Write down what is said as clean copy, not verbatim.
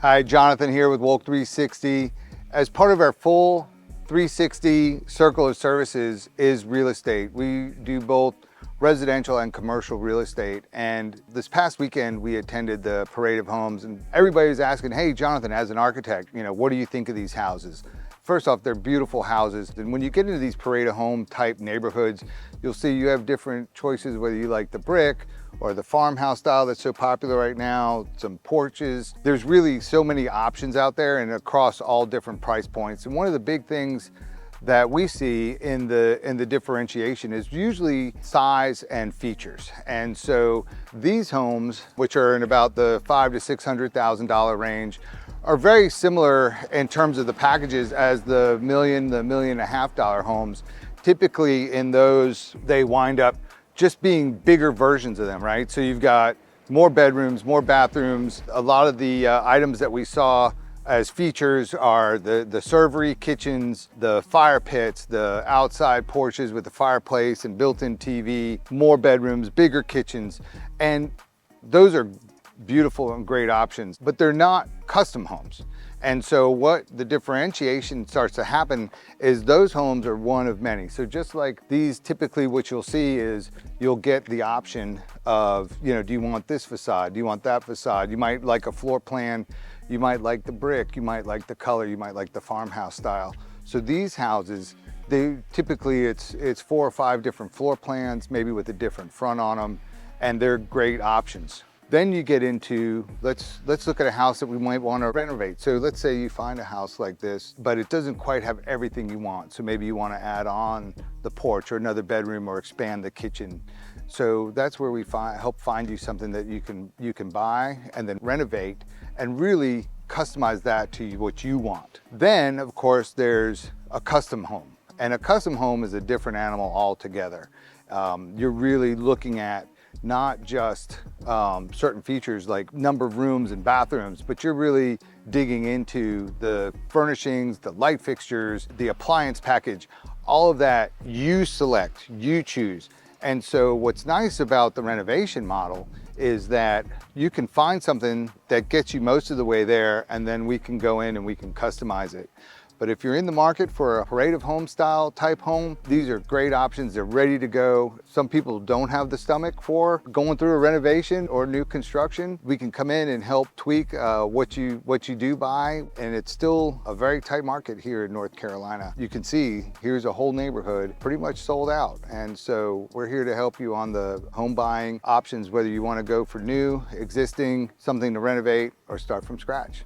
Hi, Jonathan here with Wolk 360. As part of our full 360 circle of services is real estate. We do both residential and commercial real estate. And this past weekend, we attended the Parade of Homes and everybody was asking, hey, Jonathan, as an architect, what do you think of these houses? First off, they're beautiful houses. And when you get into these Parade of Home type neighborhoods, you'll see you have different choices, whether you like the brick or the farmhouse style that's so popular right now, some porches. There's really so many options out there and across all different price points. And one of the big things that we see in the differentiation is usually size and features. And so these homes, which are in about the $500,000 to $600,000 range, are very similar in terms of the packages as the $1.5 million homes. Typically in those, they wind up just being bigger versions of them, right? So you've got more bedrooms, more bathrooms. A lot of the items that we saw as features are the servery kitchens, the fire pits, the outside porches with the fireplace and built-in TV, more bedrooms, bigger kitchens. And those are beautiful and great options, but they're not custom homes. And so what the differentiation starts to happen is those homes are one of many. So just like these, typically what you'll see is you'll get the option of, do you want this facade? Do you want that facade? You might like a floor plan. You might like the brick. You might like the color. You might like the farmhouse style. So these houses, typically it's 4 or 5 different floor plans, maybe with a different front on them, and they're great options. Then you get into, let's look at a house that we might want to renovate. So let's say you find a house like this, but it doesn't quite have everything you want. So maybe you want to add on the porch or another bedroom or expand the kitchen. So that's where we help find you something that you can buy and then renovate and really customize that to what you want. Then, of course, there's a custom home. And a custom home is a different animal altogether. You're really looking at not just certain features like number of rooms and bathrooms, but you're really digging into the furnishings, the light fixtures, the appliance package, all of that you select, you choose. And so what's nice about the renovation model is that you can find something that gets you most of the way there, and then we can go in and we can customize it. But if you're in the market for a Parade of Home style type home, these are great options. They're ready to go. Some people don't have the stomach for going through a renovation or new construction. We can come in and help tweak what you do buy, and it's still a very tight market here in North Carolina. You can see here's a whole neighborhood pretty much sold out. And so we're here to help you on the home buying options, whether you want to go for new, existing, something to renovate, or start from scratch.